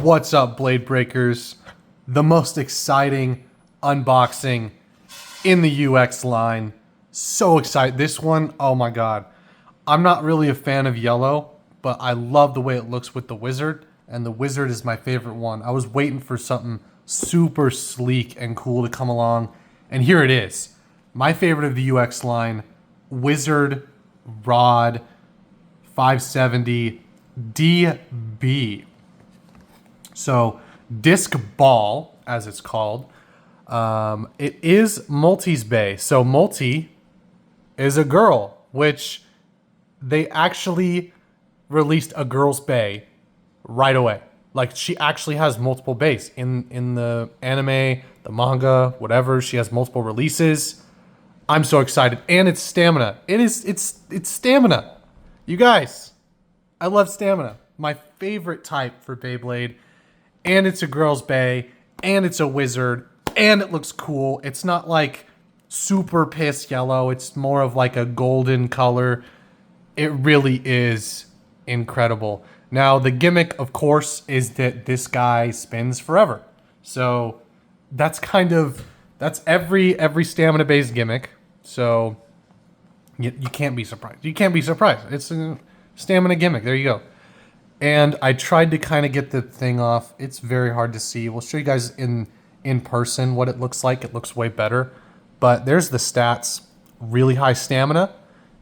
What's up, Blade Breakers? The most exciting unboxing in the UX line. So excited. This one, oh my god. I'm not really a fan of yellow, but I love the way it looks with the wizard, and the wizard is my favorite one. I was waiting for something super sleek and cool to come along, and here it is. My favorite of the UX line, Wizard Rod 570 DB. So, disc ball, as it's called. It is Multi's bay. So, Multi is a girl, which they actually released a girl's bay right away. Like, she actually has multiple bays. In the anime, the manga, whatever, she has multiple releases. I'm so excited. And it's stamina. It's stamina. You guys, I love stamina. My favorite type for Beyblade. And it's a girl's bay, and it's a wizard, and it looks cool. It's not like super piss yellow. It's more of like a golden color. It really is incredible. Now, the gimmick, of course, is that this guy spins forever. So that's every stamina-based gimmick. So you can't be surprised. You can't be surprised. It's a stamina gimmick. There you go. And I tried to kind of get the thing off. It's very hard to see. We'll show you guys in person what it looks like. It looks way better. But there's the stats. Really high stamina,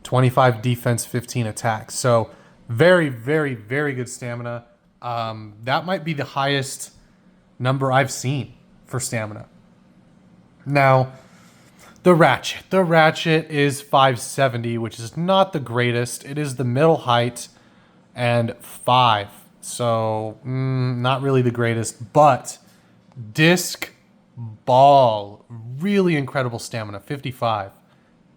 25 defense, 15 attack. So very, very, very good stamina. That might be the highest number I've seen for stamina. Now, the ratchet. The ratchet is 570, which is not the greatest. It is the middle height. And 5. So, not really the greatest. But, disc ball. Really incredible stamina. 55.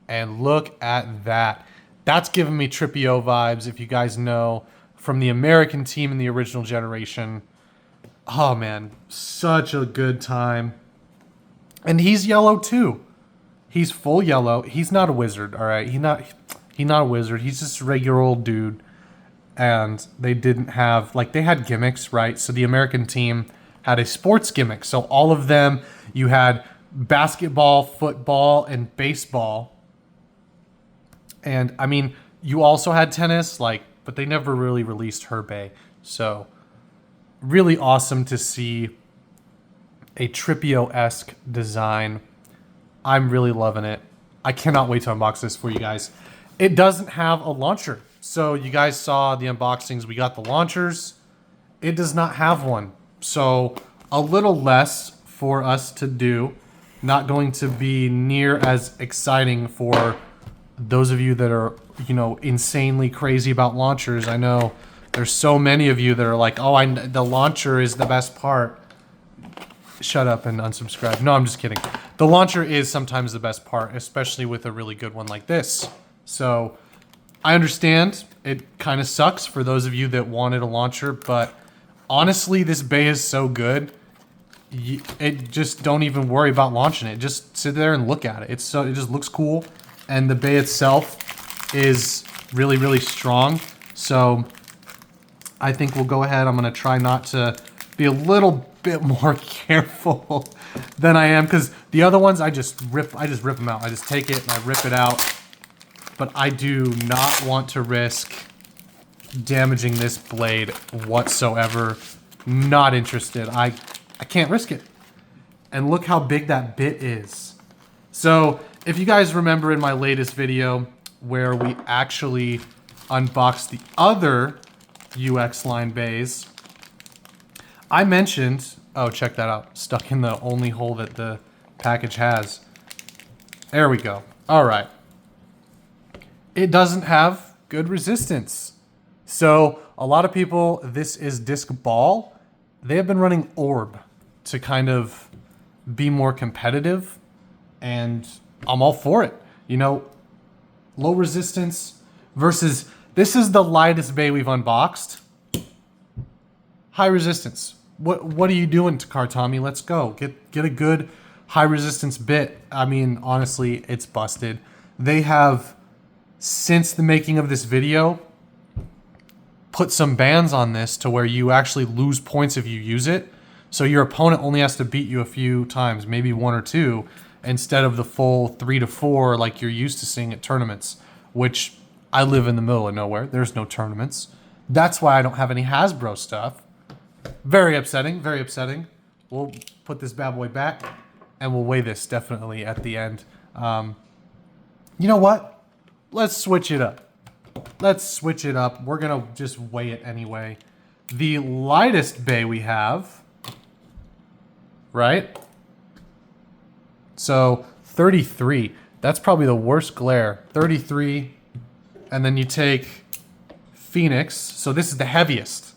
And look at that. That's giving me Trippio vibes, if you guys know, from the American team in the original generation. Oh, man. Such a good time. And he's yellow, too. He's full yellow. He's not a wizard, all right? He's not a wizard. He's just a regular old dude. And they didn't have, like, they had gimmicks, right? So the American team had a sports gimmick. So all of them, you had basketball, football, and baseball. And, I mean, you also had tennis, like, but they never really released her bay. So, really awesome to see a Trippio-esque design. I'm really loving it. I cannot wait to unbox this for you guys. It doesn't have a launcher. So you guys saw the unboxings. We got the launchers. It does not have one. So a little less for us to do. Not going to be near as exciting for those of you that are, insanely crazy about launchers. I know there's so many of you that are like, oh, the launcher is the best part. Shut up and unsubscribe. No, I'm just kidding. The launcher is sometimes the best part, especially with a really good one like this. So I understand it kind of sucks for those of you that wanted a launcher, but honestly, this bay is so good. It just don't even worry about launching it. Just sit there and look at it. It just looks cool, and the bay itself is really, really strong. So I think we'll go ahead. I'm gonna try not to be a little bit more careful than I am, because the other ones I just rip them out. I just take it and I rip it out. But I do not want to risk damaging this blade whatsoever. Not interested. I can't risk it. And look how big that bit is. So, if you guys remember in my latest video where we actually unboxed the other UX line bays, I mentioned, oh, check that out. Stuck in the only hole that the package has. There we go. All right. It doesn't have good resistance. So a lot of people, this is disc ball. They have been running orb to kind of be more competitive, and I'm all for it. Low resistance versus, this is the lightest bay we've unboxed. High resistance. What are you doing, Takar Tommy? Let's go. Get a good high resistance bit. I mean, honestly, it's busted. They have, since the making of this video, put some bans on this to where you actually lose points if you use it. So your opponent only has to beat you a few times, maybe 1 or 2, instead of the full 3 to 4 like you're used to seeing at tournaments, which I live in the middle of nowhere. There's no tournaments. That's why I don't have any Hasbro stuff. Very upsetting, very upsetting. We'll put this bad boy back, and we'll weigh this definitely at the end. You know what? Let's switch it up. Let's switch it up. We're going to just weigh it anyway. The lightest bay we have, right? So 33. That's probably the worst glare. 33. And then you take Phoenix. So this is the heaviest.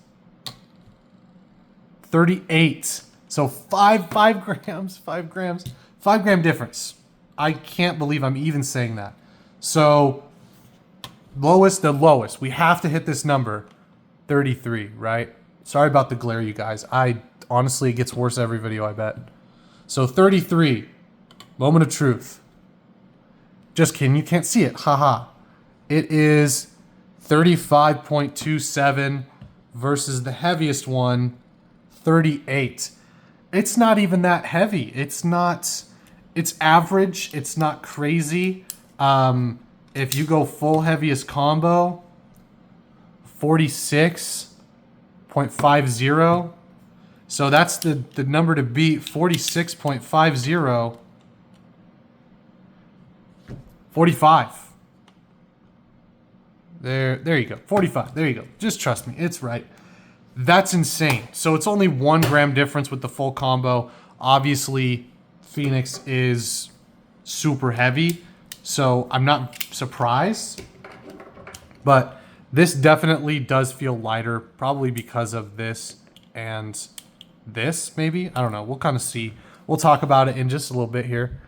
38. So 5 grams, 5 grams, 5 gram difference. I can't believe I'm even saying that. So lowest to lowest. We have to hit this number. 33, right? Sorry about the glare, you guys. Honestly, it gets worse every video, I bet. So 33. Moment of truth. Just kidding, you can't see it. Haha. It is 35.27 versus the heaviest one, 38. It's not even that heavy. It's average. It's not crazy. If you go full heaviest combo, 46.50. So that's the number to beat, 46.50. 45. There you go. 45. There you go. Just trust me. It's right. That's insane. So it's only 1 gram difference with the full combo. Obviously, Phoenix is super heavy, so I'm not surprised. But this definitely does feel lighter, probably because of this and this, maybe? I don't know. We'll kind of see. We'll talk about it in just a little bit here.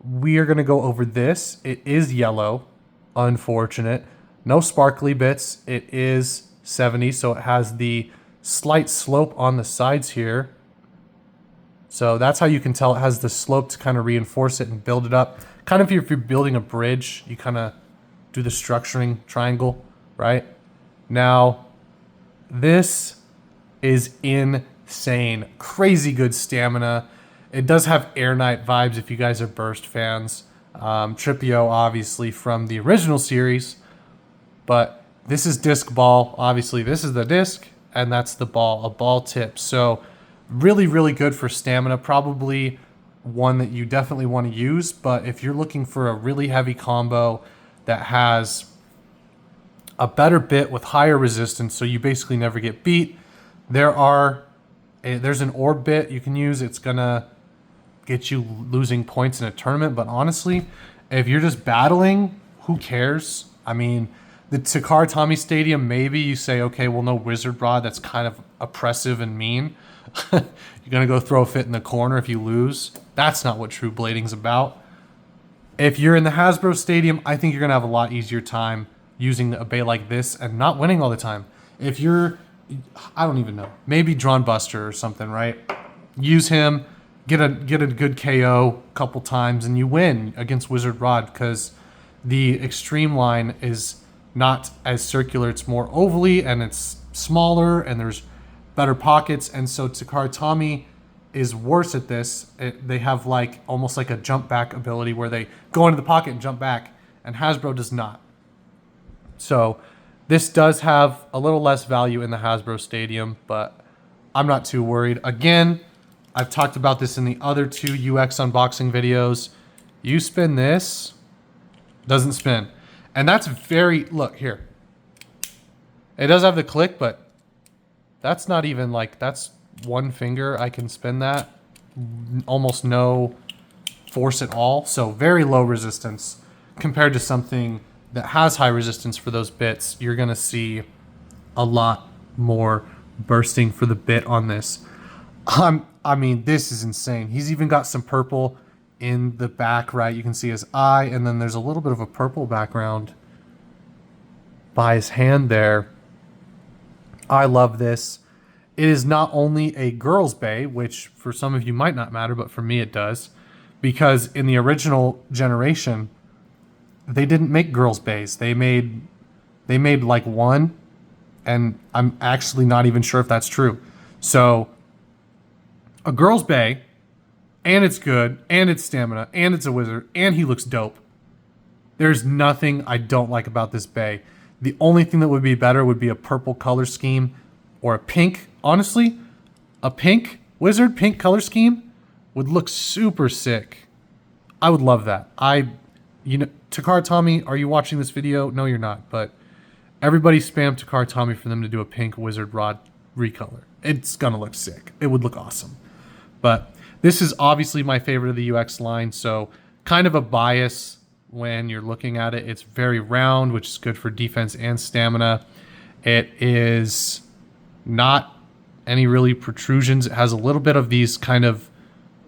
We are going to go over this. It is yellow. Unfortunate. No sparkly bits. It is 70, so it has the slight slope on the sides here. So that's how you can tell it has the slope to kind of reinforce it and build it up. Kind of if you're building a bridge, you kind of do the structuring triangle, right? Now, this is insane. Crazy good stamina. It does have Air Knight vibes if you guys are Burst fans. Tripio, obviously, from the original series. But this is disc ball. Obviously, this is the disc, and that's the ball, a ball tip. So really, really good for stamina. Probably one that you definitely want to use. But if you're looking for a really heavy combo that has a better bit with higher resistance, so you basically never get beat, there's an orb bit you can use. It's going to get you losing points in a tournament. But honestly, if you're just battling, who cares? I mean, the Takara Tomy Stadium, maybe you say, okay, well, no Wizard Rod. That's kind of oppressive and mean. You're going to go throw a fit in the corner if you lose. That's not what true blading's about. If you're in the Hasbro Stadium, I think you're going to have a lot easier time using a bay like this and not winning all the time. If you're, I don't even know, maybe Drawn Buster or something, right? Use him, get a good KO a couple times, and you win against Wizard Rod because the extreme line is not as circular. It's more ovally and it's smaller and there's better pockets. And so Takara Tomy is worse at this. They have like almost like a jump back ability where they go into the pocket and jump back, and Hasbro does not. So this does have a little less value in the Hasbro Stadium, but I'm not too worried. Again, I've talked about this in the other 2 UX unboxing videos. You spin this, doesn't spin. And that's look here. It does have the click, but that's not even like, that's 1 finger. I can spin that. Almost no force at all. So very low resistance compared to something that has high resistance for those bits. You're going to see a lot more bursting for the bit on this. I mean, this is insane. He's even got some purple in the back, right? You can see his eye, and then there's a little bit of a purple background by his hand there. I love this. It is not only a girl's bay, which for some of you might not matter, but for me it does, because in the original generation, they didn't make girls' bays. They made like 1 and I'm actually not even sure if that's true. So, a girl's Bay, and it's good, and it's stamina, and it's a wizard, and he looks dope. There's nothing I don't like about this Bay. The only thing that would be better would be a purple color scheme or a pink. Honestly, a pink wizard, pink color scheme would look super sick. I would love that. Takara Tommy, are you watching this video? No, you're not, but everybody spam Takara Tommy for them to do a pink wizard rod recolor. It's gonna look sick. It would look awesome. But this is obviously my favorite of the UX line, so kind of a bias when you're looking at it. It's very round, which is good for defense and stamina. It is not any really protrusions. It has a little bit of these kind of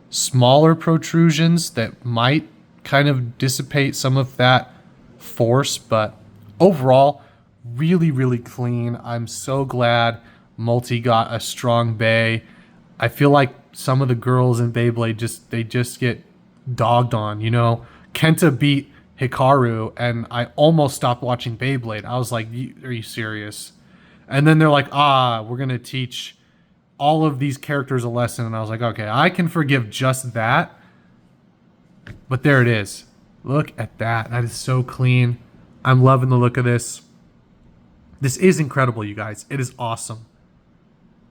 smaller protrusions that might kind of dissipate some of that force, but overall, really, really clean. I'm so glad Multi got a strong Bay. I feel like some of the girls in Beyblade just get dogged on, you know? Kenta beat Hikaru, and I almost stopped watching Beyblade. I was like, are you serious? And then they're like, we're going to teach all of these characters a lesson. And I was like, okay, I can forgive just that. But there it is. Look at that. That is so clean. I'm loving the look of this. This is incredible, you guys. It is awesome.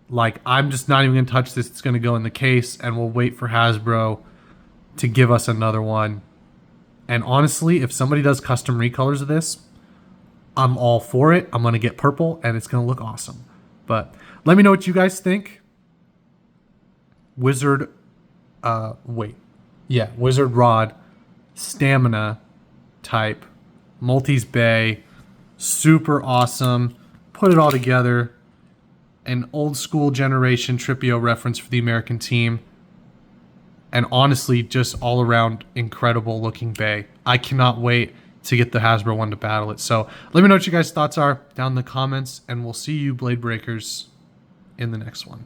Like, I'm just not even going to touch this. It's going to go in the case, and we'll wait for Hasbro to give us another one. And honestly, if somebody does custom recolors of this, I'm all for it. I'm going to get purple, and it's going to look awesome. But let me know what you guys think. Wizard Rod, Stamina type, Multi's Bay, super awesome. Put it all together. An old school generation Tripio reference for the American team. And honestly, just all around incredible looking Bay. I cannot wait to get the Hasbro one to battle it. So let me know what you guys' thoughts are down in the comments, and we'll see you Blade Breakers in the next one.